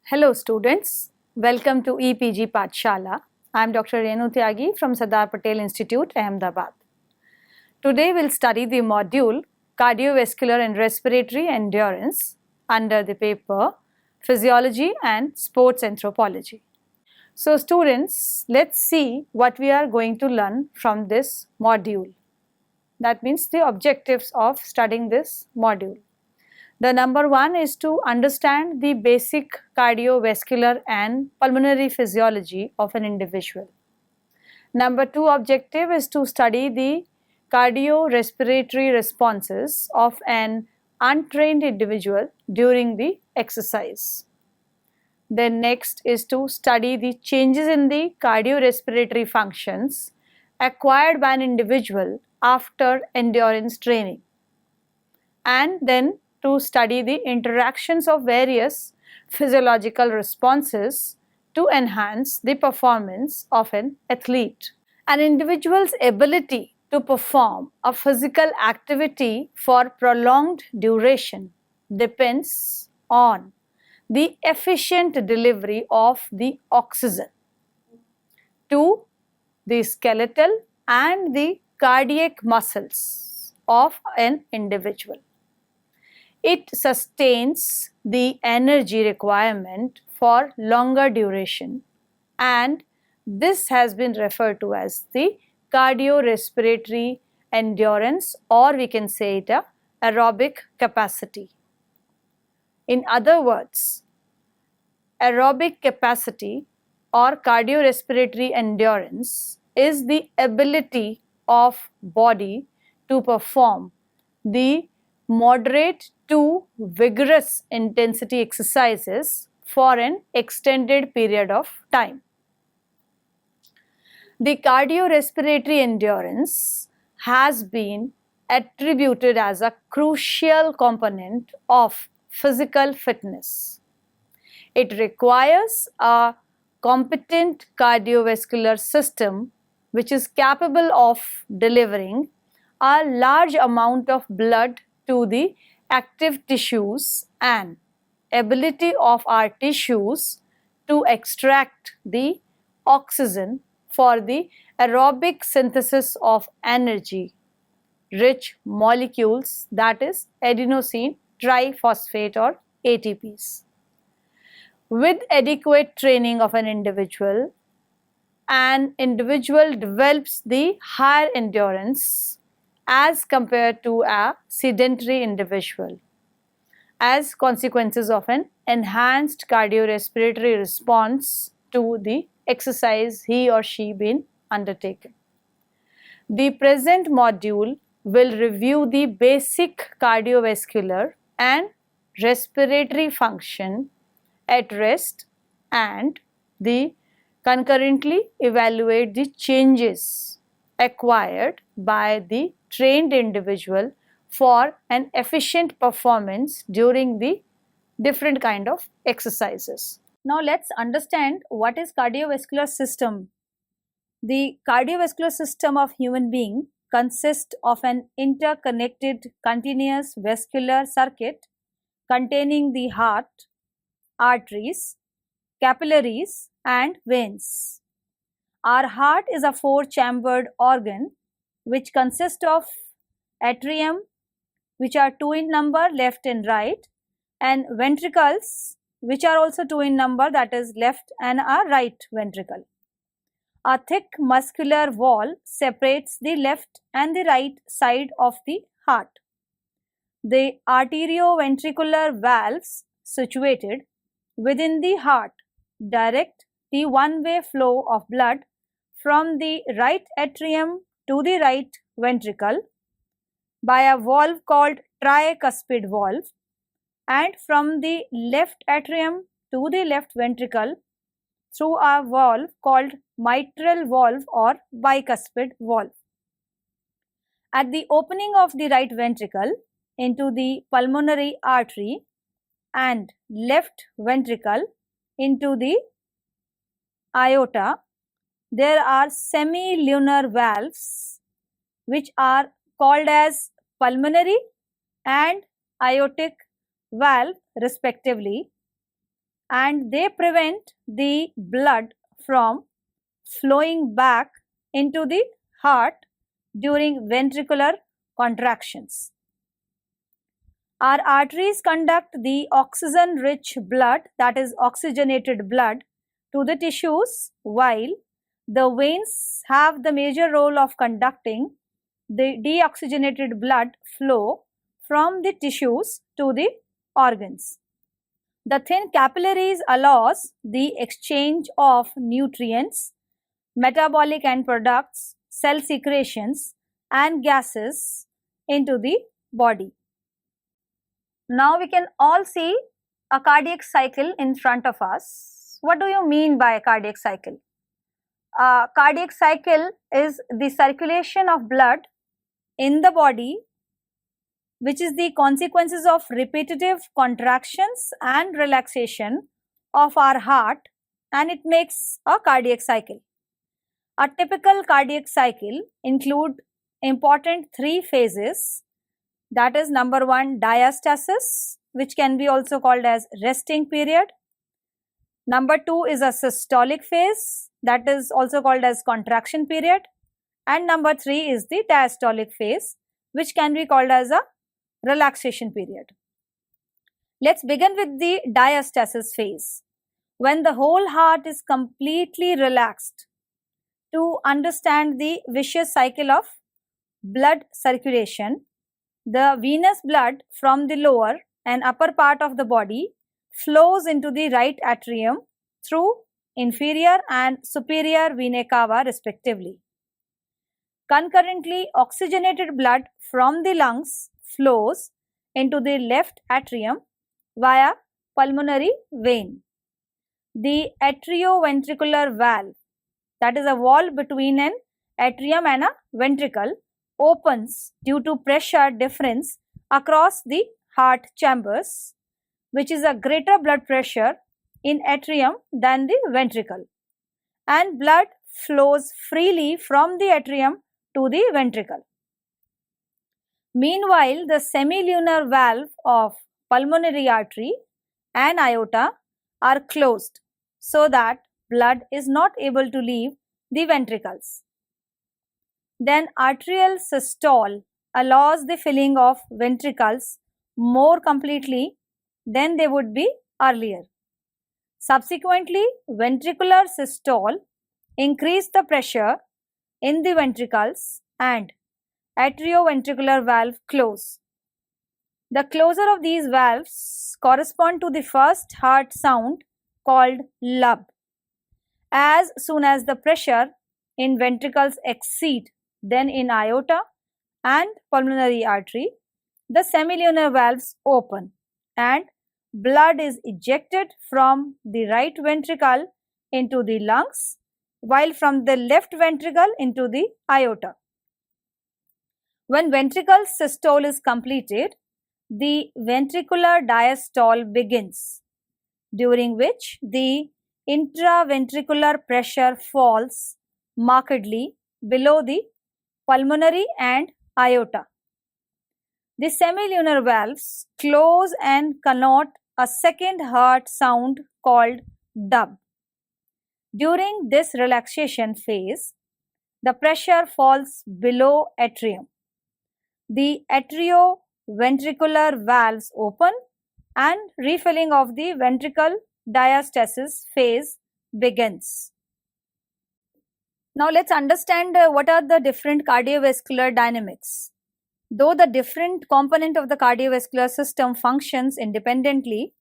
Hello students, welcome to EPG Pathshala. I am Dr. Renu Tyagi from Sardar Patel Institute, Ahmedabad. Today we will study the module Cardiovascular and Respiratory Endurance under the paper Physiology and Sports Anthropology. So students, let's see what we are going to learn from this module. That means the objectives of studying this module. The number one is to understand the basic cardiovascular and pulmonary physiology of an individual. Number two objective is to study the cardiorespiratory responses of an untrained individual during the exercise. Then next is to study the changes in the cardiorespiratory functions acquired by an individual after endurance training. And then to study the interactions of various physiological responses to enhance the performance of an athlete. An individual's ability to perform a physical activity for prolonged duration depends on the efficient delivery of the oxygen to the skeletal and the cardiac muscles of an individual. It sustains the energy requirement for longer duration, and this has been referred to as the cardiorespiratory endurance, or we can say it a aerobic capacity. In other words, aerobic capacity or cardiorespiratory endurance is the ability of body to perform the moderate to vigorous intensity exercises for an extended period of time. The cardiorespiratory endurance has been attributed as a crucial component of physical fitness. It requires a competent cardiovascular system which is capable of delivering a large amount of blood to the active tissues and ability of our tissues to extract the oxygen for the aerobic synthesis of energy rich molecules, that is adenosine triphosphate or ATPs. With adequate training of an individual develops the higher endurance as compared to a sedentary individual as consequences of an enhanced cardiorespiratory response to the exercise he or she been undertaken. The present module will review the basic cardiovascular and respiratory function at rest and concurrently evaluate the changes acquired by the trained individual for an efficient performance during the different kind of exercises. Now let's understand what is cardiovascular system. The cardiovascular system of human being consists of an interconnected continuous vascular circuit containing the heart, arteries, capillaries and veins. Our heart is a four-chambered organ which consists of atrium, which are two in number, left and right, and ventricles, which are also two in number, that is left and a right ventricle. A thick muscular wall separates the left and the right side of the heart. The arterioventricular valves situated within the heart direct the one-way flow of blood from the right atrium to the right ventricle by a valve called tricuspid valve, and from the left atrium to the left ventricle through a valve called mitral valve or bicuspid valve. At the opening of the right ventricle into the pulmonary artery and left ventricle into the aorta, there are semilunar valves which are called as pulmonary and aortic valve respectively, and they prevent the blood from flowing back into the heart during ventricular contractions. Our arteries conduct the oxygen-rich blood, that is oxygenated blood, to the tissues, while the veins have the major role of conducting the deoxygenated blood flow from the tissues to the organs. The thin capillaries allows the exchange of nutrients, metabolic end products, cell secretions and gases into the body. Now we can all see a cardiac cycle in front of us. What do you mean by a cardiac cycle? A cardiac cycle is the circulation of blood in the body, which is the consequences of repetitive contractions and relaxation of our heart, and it makes a cardiac cycle. A typical cardiac cycle include important three phases, that is number one, diastasis, which can be also called as resting period. Number two is a systolic phase, that is also called as contraction period. And number three is the diastolic phase, which can be called as a relaxation period. Let's begin with the diastasis phase, when the whole heart is completely relaxed. To understand the vicious cycle of blood circulation, the venous blood from the lower and upper part of the body flows into the right atrium through inferior and superior vena cava respectively. Concurrently, oxygenated blood from the lungs flows into the left atrium via pulmonary vein. The atrioventricular valve, that is a wall between an atrium and a ventricle, opens due to pressure difference across the heart chambers, which is a greater blood pressure in atrium than the ventricle, and blood flows freely from the atrium to the ventricle. Meanwhile, the semilunar valve of pulmonary artery and aorta are closed so that blood is not able to leave the ventricles. Then arterial systole allows the filling of ventricles more completely than they would be earlier. Subsequently, ventricular systole increase the pressure in the ventricles and atrioventricular valve close. The closure of these valves correspond to the first heart sound called lub. As soon as the pressure in ventricles exceed then in aorta and pulmonary artery, the semilunar valves open and blood is ejected from the right ventricle into the lungs, while from the left ventricle into the aorta. When ventricle systole is completed, the ventricular diastole begins, during which the intraventricular pressure falls markedly below the pulmonary and aorta. The semilunar valves close and connote a second heart sound called dub. During this relaxation phase, the pressure falls below atrium. The atrioventricular valves open and refilling of the ventricle diastasis phase begins. Now let's understand what are the different cardiovascular dynamics. Though the different component of the cardiovascular system functions independently,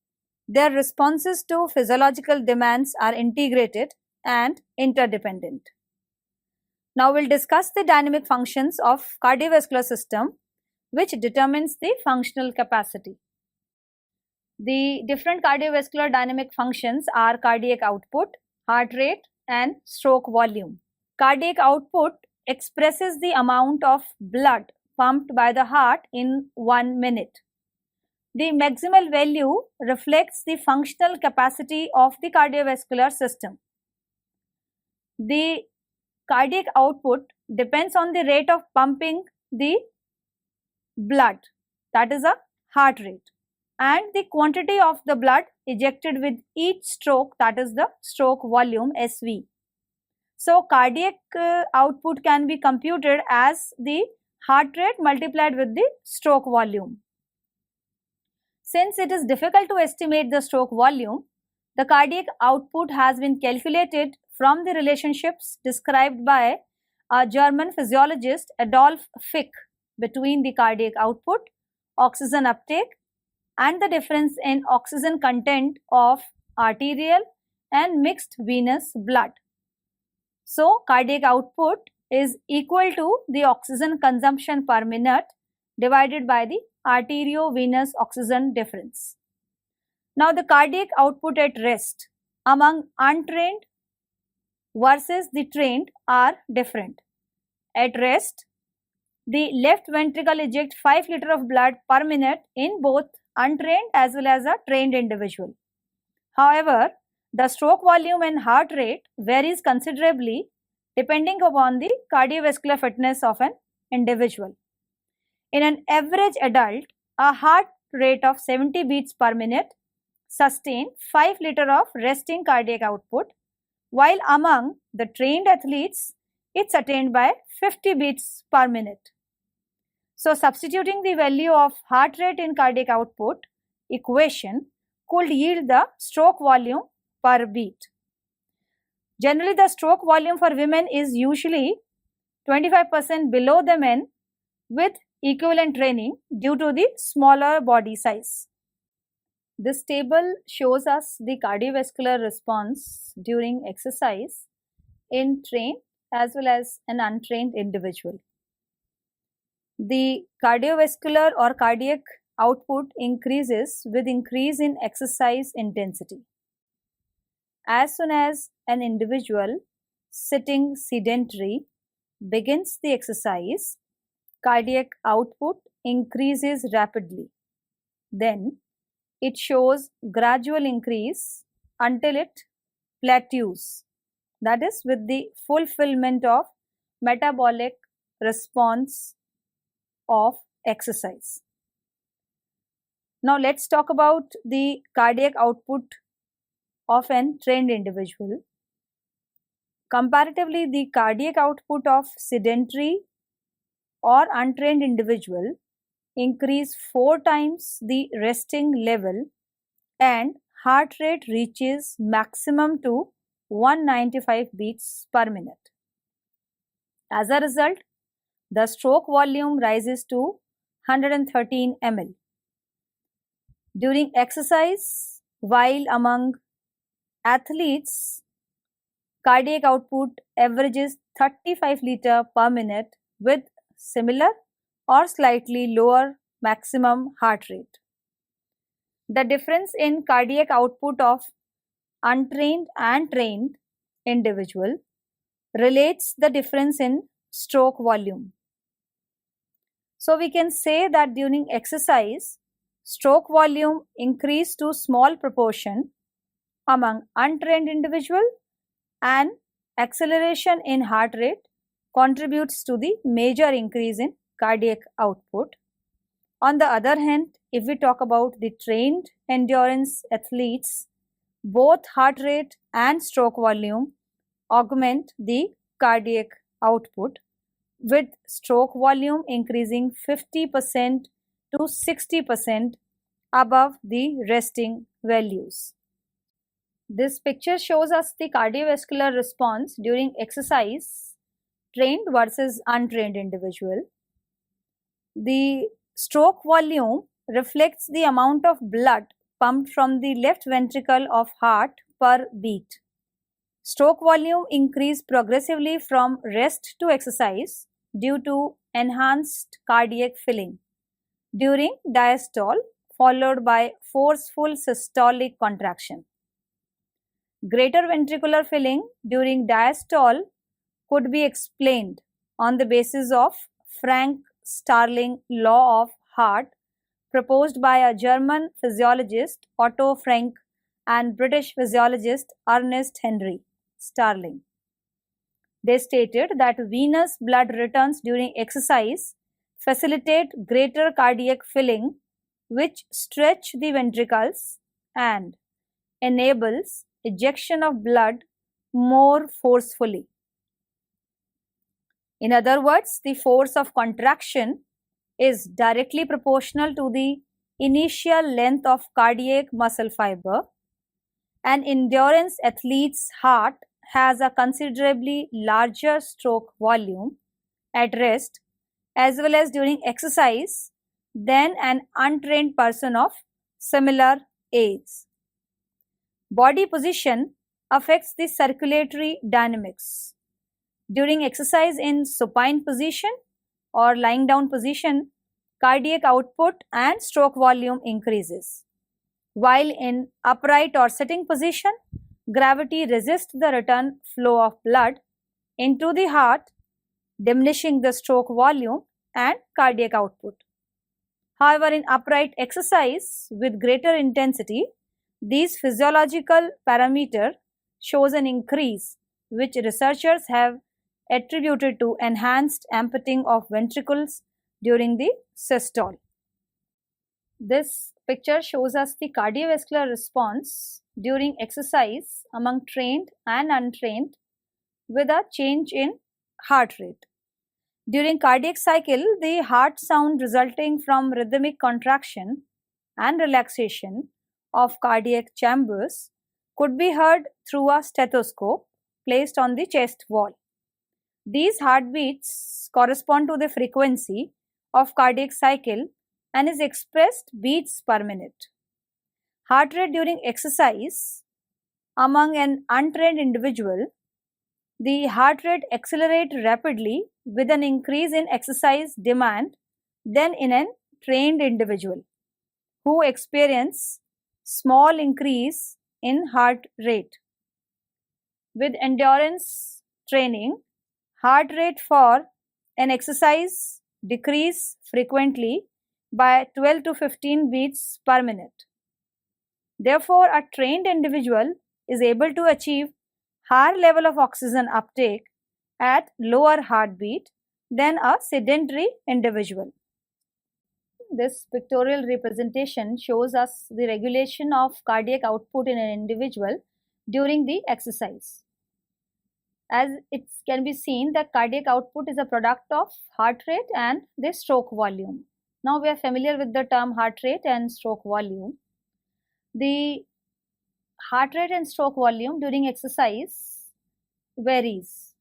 their responses to physiological demands are integrated and interdependent. Now we'll discuss the dynamic functions of cardiovascular system, which determines the functional capacity. The different cardiovascular dynamic functions are cardiac output, heart rate, and stroke volume. Cardiac output expresses the amount of blood pumped by the heart in 1 minute. The maximal value reflects the functional capacity of the cardiovascular system. The cardiac output depends on the rate of pumping the blood, that is a heart rate, and the quantity of the blood ejected with each stroke, that is the stroke volume SV. So cardiac output can be computed as the heart rate multiplied with the stroke volume. Since it is difficult to estimate the stroke volume, the cardiac output has been calculated from the relationships described by a German physiologist Adolf Fick between the cardiac output, oxygen uptake, and the difference in oxygen content of arterial and mixed venous blood. So, cardiac output is equal to the oxygen consumption per minute divided by the arteriovenous oxygen difference. Now, the cardiac output at rest among untrained versus the trained are different. At rest, the left ventricle ejects 5 liters of blood per minute in both untrained as well as a trained individual. However, the stroke volume and heart rate varies considerably depending upon the cardiovascular fitness of an individual. In an average adult, a heart rate of 70 beats per minute sustains 5 liters of resting cardiac output, while among the trained athletes, it's attained by 50 beats per minute. So, substituting the value of heart rate in cardiac output equation could yield the stroke volume per beat. Generally, the stroke volume for women is usually 25% below the men with equivalent training due to the smaller body size. This table shows us the cardiovascular response during exercise in trained as well as an untrained individual. The cardiovascular or cardiac output increases with increase in exercise intensity. As soon as an individual sitting sedentary begins the exercise, cardiac output increases rapidly. Then it shows gradual increase until it plateaus, that is with the fulfillment of metabolic response of exercise. Now let's talk about the cardiac output of an trained individual. Comparatively, the cardiac output of sedentary or untrained individual increase 4 times the resting level and heart rate reaches maximum to 195 beats per minute. As a result, the stroke volume rises to 113 ml. During exercise, while among athletes, cardiac output averages 35 liters per minute with similar or slightly lower maximum heart rate. The difference in cardiac output of untrained and trained individual relates the difference in stroke volume. So we can say that during exercise, stroke volume increased to small proportion among untrained individual and acceleration in heart rate contributes to the major increase in cardiac output. On the other hand, if we talk about the trained endurance athletes, both heart rate and stroke volume augment the cardiac output, with stroke volume increasing 50% to 60% above the resting values. This picture shows us the cardiovascular response during exercise, trained versus untrained individual. The stroke volume reflects the amount of blood pumped from the left ventricle of heart per beat. Stroke volume increased progressively from rest to exercise due to enhanced cardiac filling during diastole followed by forceful systolic contraction. Greater ventricular filling during diastole could be explained on the basis of Frank-Starling law of heart proposed by a German physiologist Otto Frank and British physiologist Ernest Henry Starling. They stated that venous blood returns during exercise facilitate greater cardiac filling which stretch the ventricles and enables ejection of blood more forcefully. In other words, the force of contraction is directly proportional to the initial length of cardiac muscle fiber. An endurance athlete's heart has a considerably larger stroke volume at rest as well as during exercise than an untrained person of similar age. Body position affects the circulatory dynamics. During exercise in supine position or lying down position, cardiac output and stroke volume increases. While in upright or sitting position, gravity resists the return flow of blood into the heart, diminishing the stroke volume and cardiac output. However, in upright exercise with greater intensity, these physiological parameter shows an increase which researchers have attributed to enhanced emptying of ventricles during the systole. This picture shows us the cardiovascular response during exercise among trained and untrained with a change in heart rate. During cardiac cycle, the heart sound resulting from rhythmic contraction and relaxation of cardiac chambers could be heard through a stethoscope placed on the chest wall. These heartbeats correspond to the frequency of cardiac cycle and is expressed beats per minute. Heart rate during exercise among an untrained individual, the heart rate accelerates rapidly with an increase in exercise demand than in a trained individual who experience small increase in heart rate. With endurance training, heart rate for an exercise decrease frequently by 12 to 15 beats per minute. Therefore, a trained individual is able to achieve higher level of oxygen uptake at lower heartbeat than a sedentary individual. This pictorial representation shows us the regulation of cardiac output in an individual during the exercise. As it can be seen that cardiac output is a product of heart rate and the stroke volume. Now we are familiar with the term heart rate and stroke volume. The heart rate and stroke volume during exercise varies.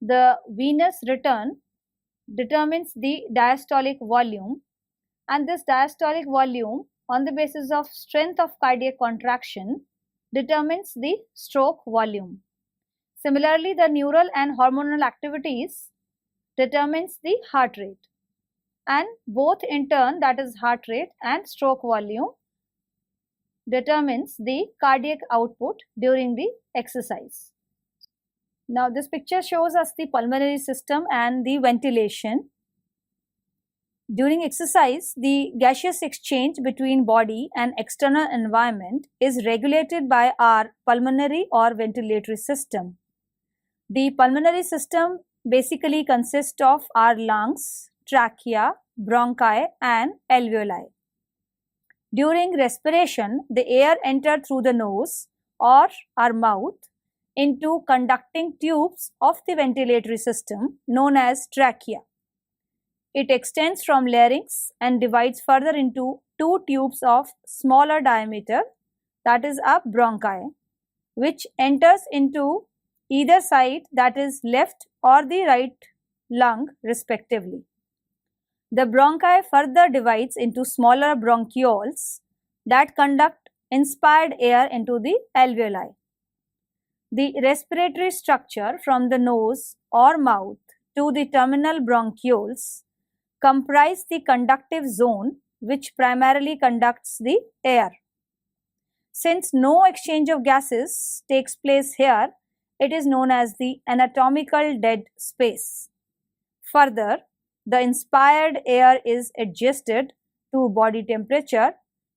The venous return determines the diastolic volume, and this diastolic volume on the basis of strength of cardiac contraction determines the stroke volume. Similarly, the neural and hormonal activities determines the heart rate, and both in turn, that is heart rate and stroke volume, determines the cardiac output during the exercise. Now this picture shows us the pulmonary system and the ventilation. During exercise, the gaseous exchange between body and external environment is regulated by our pulmonary or ventilatory system. The pulmonary system basically consists of our lungs, trachea, bronchi and alveoli. During respiration, the air enters through the nose or our mouth into conducting tubes of the ventilatory system known as trachea. It extends from larynx and divides further into two tubes of smaller diameter, that is a bronchi, which enters into either side, that is left or the right lung respectively. The bronchi further divides into smaller bronchioles that conduct inspired air into the alveoli. The respiratory structure from the nose or mouth to the terminal bronchioles comprise the conductive zone which primarily conducts the air. Since no exchange of gases takes place here, it is known as the anatomical dead space. Further, the inspired air is adjusted to body temperature,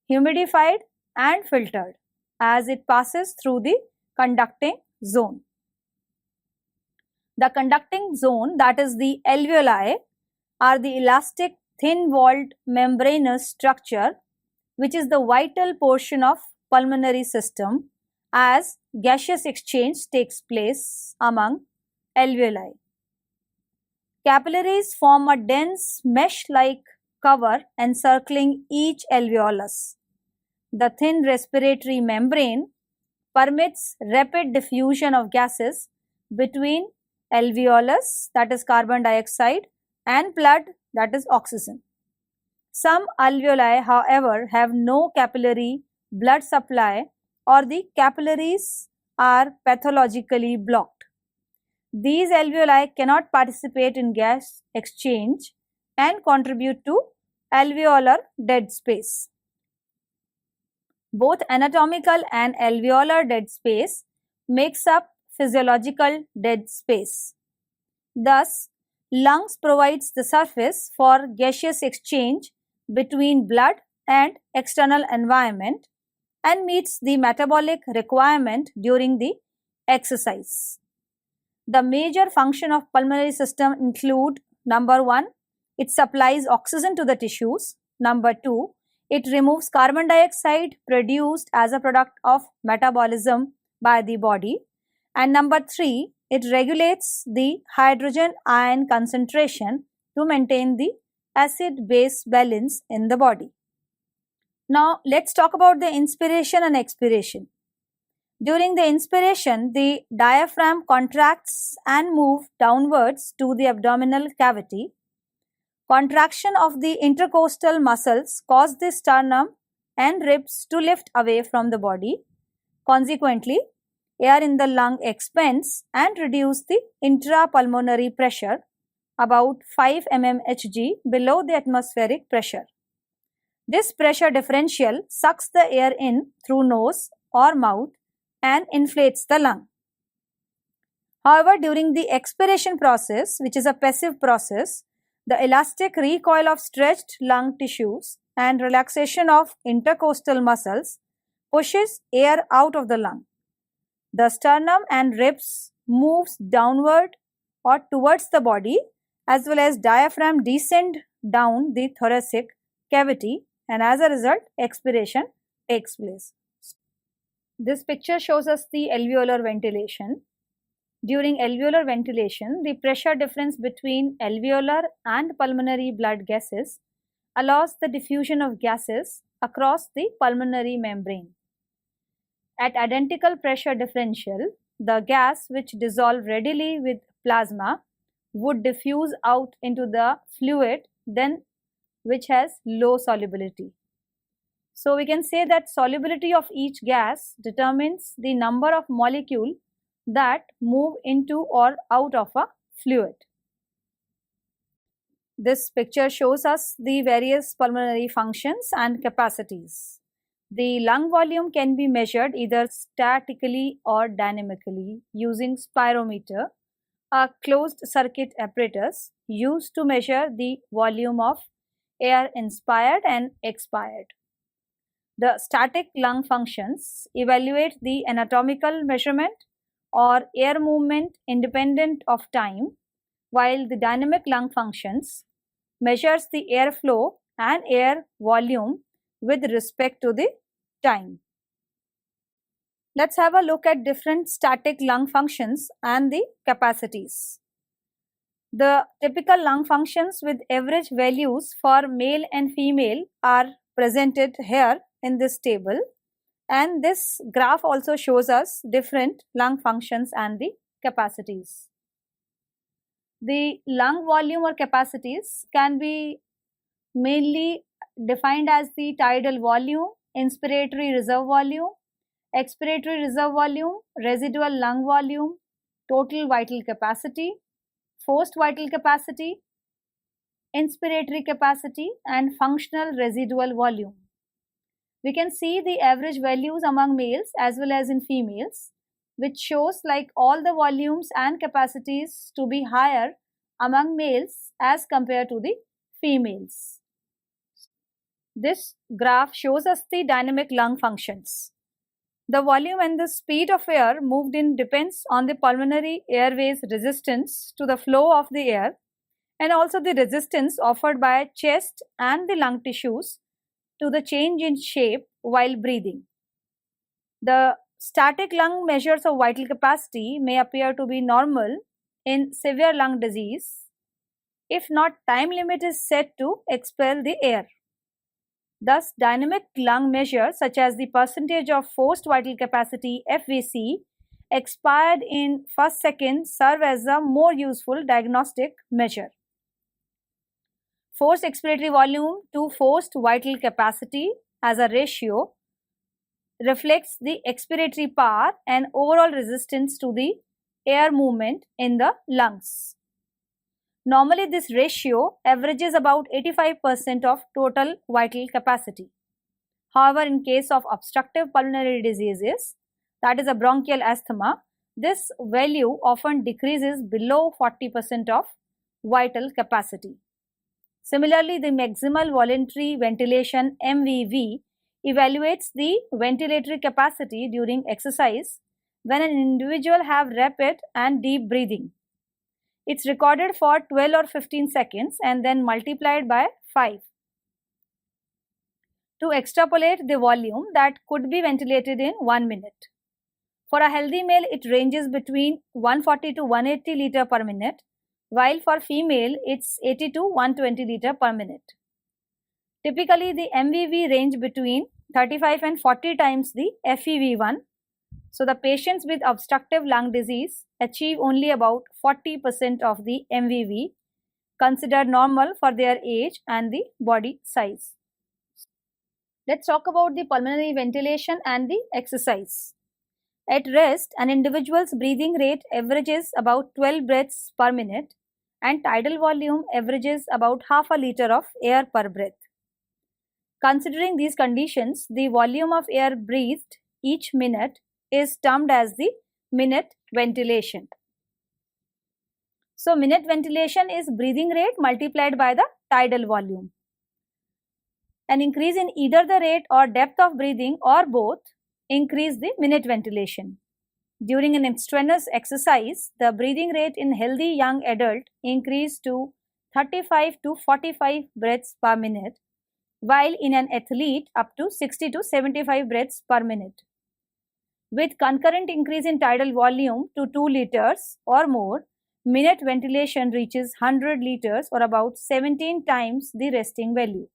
humidified and filtered as it passes through the conducting zone. The conducting zone, that is the alveoli, are the elastic thin-walled membranous structure which is the vital portion of pulmonary system, as gaseous exchange takes place among alveoli. Capillaries form a dense mesh-like cover encircling each alveolus. The thin respiratory membrane permits rapid diffusion of gases between alveolus, that is carbon dioxide, and blood, that is oxygen. Some alveoli, however, have no capillary blood supply, or the capillaries are pathologically blocked. These alveoli cannot participate in gas exchange and contribute to alveolar dead space. Both anatomical and alveolar dead space makes up physiological dead space. Thus, lungs provides the surface for gaseous exchange between blood and external environment and meets the metabolic requirement during the exercise. The major function of pulmonary system include: number 1, it supplies oxygen to the tissues; number 2, it removes carbon dioxide produced as a product of metabolism by the body; and number 3, it regulates the hydrogen ion concentration to maintain the acid-base balance in the body. Now, let's talk about the inspiration and expiration. During the inspiration, the diaphragm contracts and moves downwards to the abdominal cavity. Contraction of the intercostal muscles cause the sternum and ribs to lift away from the body. Consequently, air in the lung expands and reduces the intrapulmonary pressure about 5 mmHg below the atmospheric pressure. This pressure differential sucks the air in through nose or mouth and inflates the lung. However, during the expiration process, which is a passive process, the elastic recoil of stretched lung tissues and relaxation of intercostal muscles pushes air out of the lung. The sternum and ribs moves downward or towards the body, as well as diaphragm descend down the thoracic cavity, and as a result, expiration takes place. This picture shows us the alveolar ventilation. During alveolar ventilation, the pressure difference between alveolar and pulmonary blood gases allows the diffusion of gases across the pulmonary membrane. At identical pressure differential, the gas which dissolves readily with plasma would diffuse out into the fluid then which has low solubility. So we can say that solubility of each gas determines the number of molecules that move into or out of a fluid. This picture shows us the various pulmonary functions and capacities. The lung volume can be measured either statically or dynamically using spirometer, a closed circuit apparatus used to measure the volume of air inspired and expired. The static lung functions evaluate the anatomical measurement or air movement independent of time, while the dynamic lung functions measures the airflow and air volume with respect to the time. Let's have a look at different static lung functions and the capacities. The typical lung functions with average values for male and female are presented here in this table, and this graph also shows us different lung functions and the capacities. The lung volume or capacities can be mainly defined as the tidal volume, inspiratory reserve volume, expiratory reserve volume, residual lung volume, total vital capacity, forced vital capacity, inspiratory capacity, and functional residual volume. We can see the average values among males as well as in females, which shows like all the volumes and capacities to be higher among males as compared to the females. This graph shows us the dynamic lung functions. The volume and the speed of air moved in depends on the pulmonary airways resistance to the flow of the air and also the resistance offered by chest and the lung tissues to the change in shape while breathing. The static lung measures of vital capacity may appear to be normal in severe lung disease if not time limit is set to expel the air. Thus, dynamic lung measures such as the percentage of forced vital capacity FVC expired in first second serve as a more useful diagnostic measure. Forced expiratory volume to forced vital capacity as a ratio reflects the expiratory power and overall resistance to the air movement in the lungs. Normally, this ratio averages about 85% of total vital capacity. However, in case of obstructive pulmonary diseases, that is a bronchial asthma, this value often decreases below 40% of vital capacity. Similarly, the maximal voluntary ventilation MVV evaluates the ventilatory capacity during exercise when an individual have rapid and deep breathing. It's recorded for 12 or 15 seconds and then multiplied by 5 to extrapolate the volume that could be ventilated in 1 minute. For a healthy male, it ranges between 140 to 180 liter per minute, while for female, it's 80 to 120 liter per minute. Typically, the MVV range between 35 and 40 times the FEV1. So, the patients with obstructive lung disease achieve only about 40% of the MVV, considered normal for their age and the body size. Let's talk about the pulmonary ventilation and the exercise. At rest, an individual's breathing rate averages about 12 breaths per minute and tidal volume averages about half a liter of air per breath. Considering these conditions, the volume of air breathed each minute is termed as the minute ventilation. So, minute ventilation is breathing rate multiplied by the tidal volume. An increase in either the rate or depth of breathing or both increase the minute ventilation. During an strenuous exercise, the breathing rate in healthy young adult increased to 35 to 45 breaths per minute, while in an athlete up to 60 to 75 breaths per minute. With concurrent increase in tidal volume to 2 liters or more, minute ventilation reaches 100 liters or about 17 times the resting value.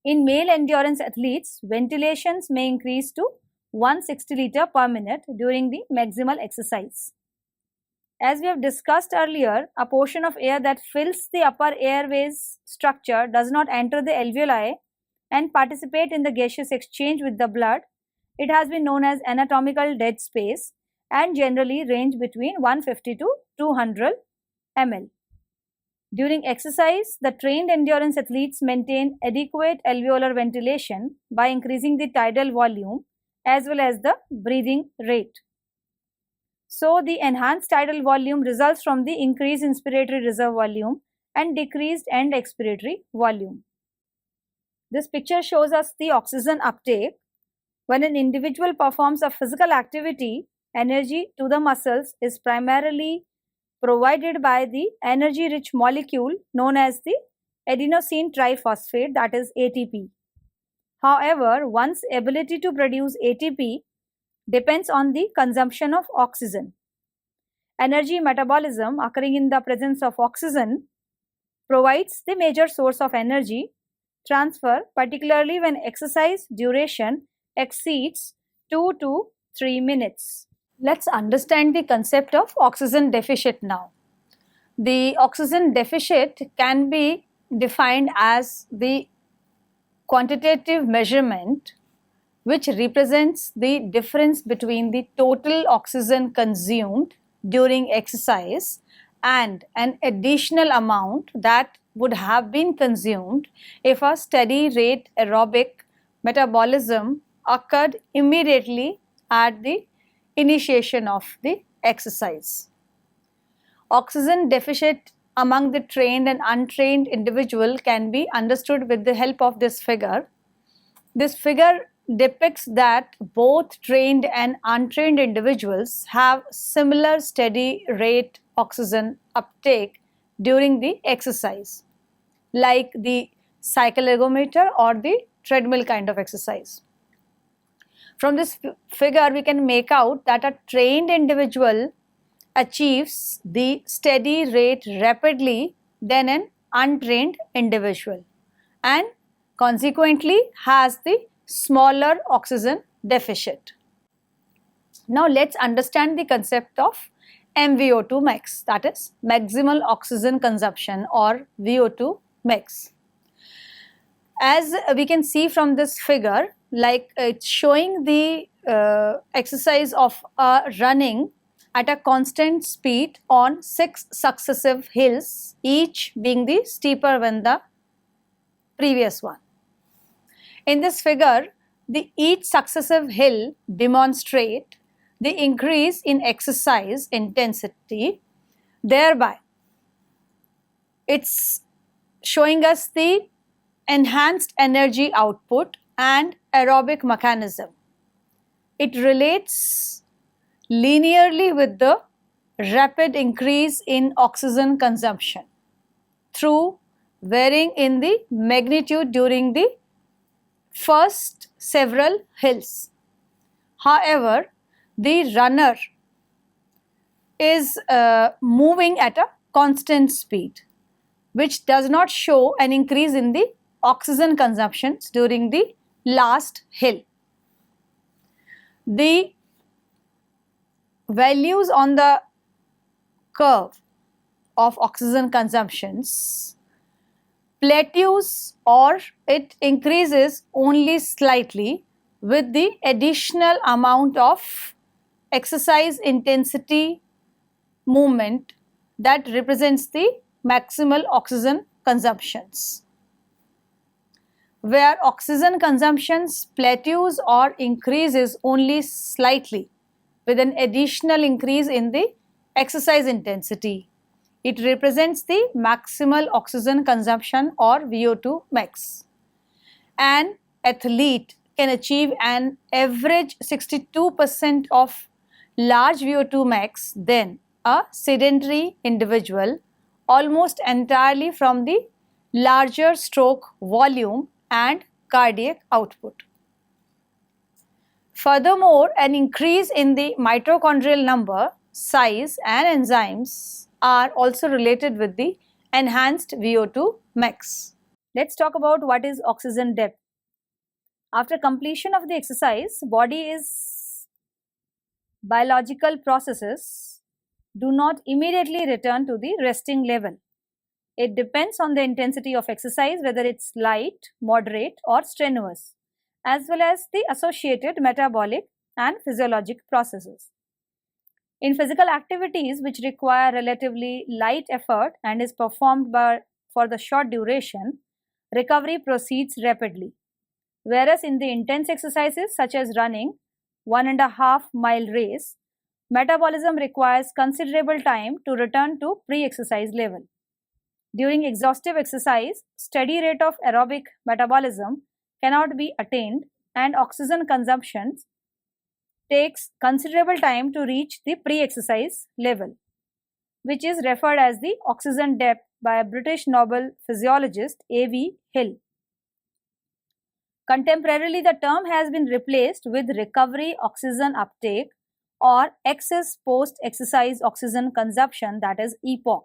In male endurance athletes, ventilations may increase to 160 liter per minute during the maximal exercise. As we have discussed earlier, a portion of air that fills the upper airways structure does not enter the alveoli and participate in the gaseous exchange with the blood. It has been known as anatomical dead space and generally range between 150 to 200 ml. During exercise, the trained endurance athletes maintain adequate alveolar ventilation by increasing the tidal volume as well as the breathing rate. So, the enhanced tidal volume results from the increase in inspiratory reserve volume and decreased end expiratory volume. This picture shows us the oxygen uptake. When an individual performs a physical activity, energy to the muscles is primarily provided by the energy-rich molecule known as the adenosine triphosphate, that is ATP. However, one's ability to produce ATP depends on the consumption of oxygen. Energy metabolism occurring in the presence of oxygen provides the major source of energy transfer, particularly when exercise duration exceeds 2 to 3 minutes. Let's understand the concept of oxygen deficit now. The oxygen deficit can be defined as the quantitative measurement which represents the difference between the total oxygen consumed during exercise and an additional amount that would have been consumed if a steady rate aerobic metabolism occurred immediately at the initiation of the exercise. Oxygen deficit among the trained and untrained individual can be understood with the help of this figure. This figure depicts that both trained and untrained individuals have similar steady rate oxygen uptake during the exercise. Like the cycle ergometer or the treadmill kind of exercise. From this figure, we can make out that a trained individual achieves the steady rate rapidly than an untrained individual and consequently has the smaller oxygen deficit. Now let's understand the concept of MVO2 max, that is maximal oxygen consumption or VO2 max. As we can see from this figure, like it's showing the exercise of running at a constant speed on 6 successive hills, each being the steeper than the previous one. In this figure, each successive hill demonstrate the increase in exercise intensity, thereby it's showing us the enhanced energy output and aerobic mechanism. It relates linearly with the rapid increase in oxygen consumption through varying in the magnitude during the first several hills. However, the runner is moving at a constant speed, which does not show an increase in the oxygen consumptions during the last hill. The values on the curve of oxygen consumptions plateaus or it increases only slightly with the additional amount of exercise intensity movement that represents the maximal oxygen consumptions. Where oxygen consumptions plateaus or increases only slightly with an additional increase in the exercise intensity, it represents the maximal oxygen consumption or VO2 max. An athlete can achieve an average 62% of large VO2 max than a sedentary individual, almost entirely from the larger stroke volume and cardiac output. Furthermore, an increase in the mitochondrial number, size and enzymes are also related with the enhanced VO2 max. Let's talk about what is oxygen depth. After completion of the exercise, biological processes do not immediately return to the resting level. It depends on the intensity of exercise, whether it's light, moderate or strenuous, as well as the associated metabolic and physiologic processes. In physical activities which require relatively light effort and is performed for the short duration, recovery proceeds rapidly. Whereas in the intense exercises such as running, 1.5 mile race, metabolism requires considerable time to return to pre-exercise level. During exhaustive exercise, steady rate of aerobic metabolism cannot be attained and oxygen consumption takes considerable time to reach the pre-exercise level, which is referred as the oxygen depth by a British Nobel physiologist A.V. Hill. Contemporarily, the term has been replaced with recovery oxygen uptake or excess post-exercise oxygen consumption, that is EPOC,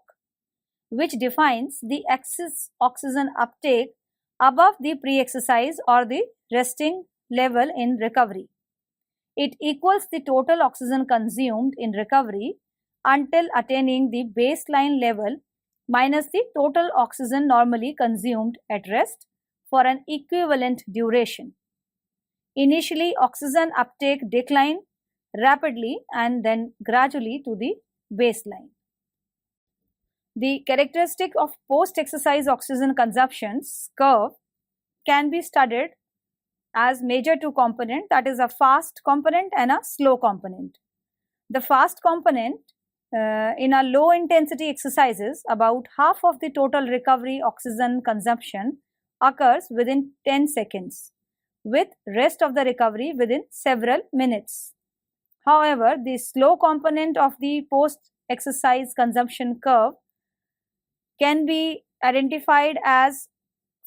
which defines the excess oxygen uptake above the pre-exercise or the resting level in recovery. It equals the total oxygen consumed in recovery until attaining the baseline level minus the total oxygen normally consumed at rest for an equivalent duration. Initially, oxygen uptake declined rapidly and then gradually to the baseline. The characteristic of post-exercise oxygen consumptions curve can be studied as major two components, that is a fast component and a slow component. The fast component in a low intensity exercises, about half of the total recovery oxygen consumption occurs within 10 seconds, with rest of the recovery within several minutes. However, the slow component of the post-exercise consumption curve can be identified as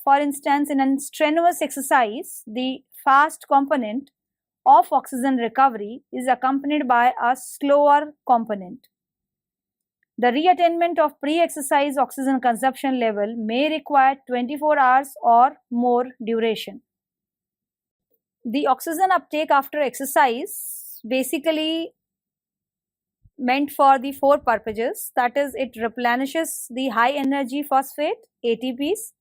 For instance, in a strenuous exercise, the fast component of oxygen recovery is accompanied by a slower component. The reattainment of pre-exercise oxygen consumption level may require 24 hours or more duration. The oxygen uptake after exercise basically meant for the four purposes, that is, it replenishes the high energy phosphate ATPs.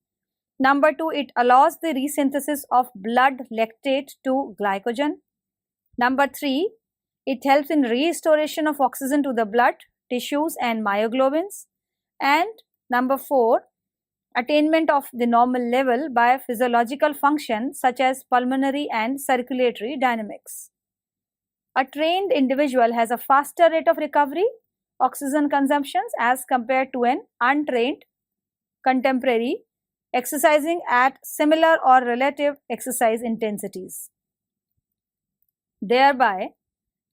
Number 2, it allows the resynthesis of blood lactate to glycogen. Number 3, it helps in restoration of oxygen to the blood, tissues and myoglobins. And number 4, attainment of the normal level by physiological functions such as pulmonary and circulatory dynamics. A trained individual has a faster rate of recovery oxygen consumptions as compared to an untrained contemporary exercising at similar or relative exercise intensities. Thereby,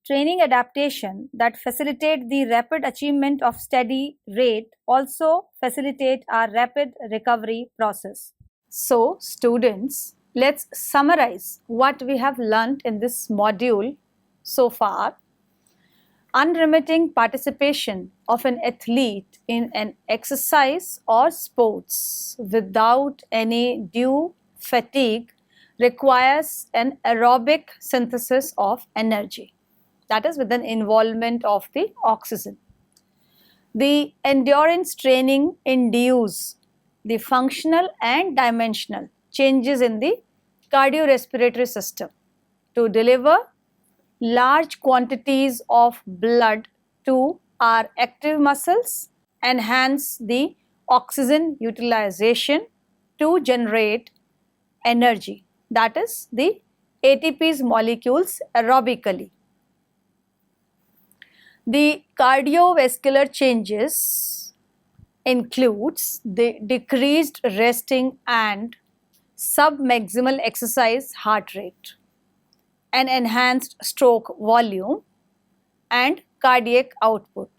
training adaptation that facilitate the rapid achievement of steady rate also facilitate our rapid recovery process. So, students, let's summarize what we have learnt in this module so far. Unremitting participation of an athlete in an exercise or sports without any due fatigue requires an aerobic synthesis of energy, that is, with an involvement of the oxygen. The endurance training induces the functional and dimensional changes in the cardiorespiratory system to deliver large quantities of blood to our active muscles, enhance the oxygen utilization to generate energy, that is, the ATP's molecules aerobically. The cardiovascular changes includes the decreased resting and submaximal exercise heart rate, an enhanced stroke volume and cardiac output,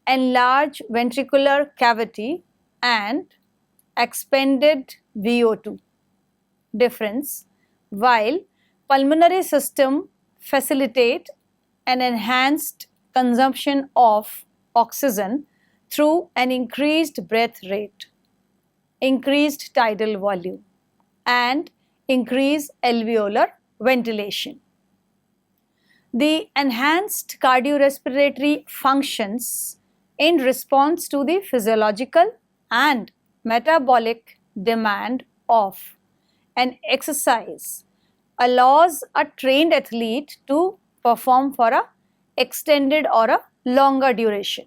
enlarged ventricular cavity and expanded VO2 difference, while pulmonary system facilitate an enhanced consumption of oxygen through an increased breath rate, increased tidal volume and increased alveolar ventilation. The enhanced cardiorespiratory functions in response to the physiological and metabolic demand of an exercise allows a trained athlete to perform for a extended or a longer duration.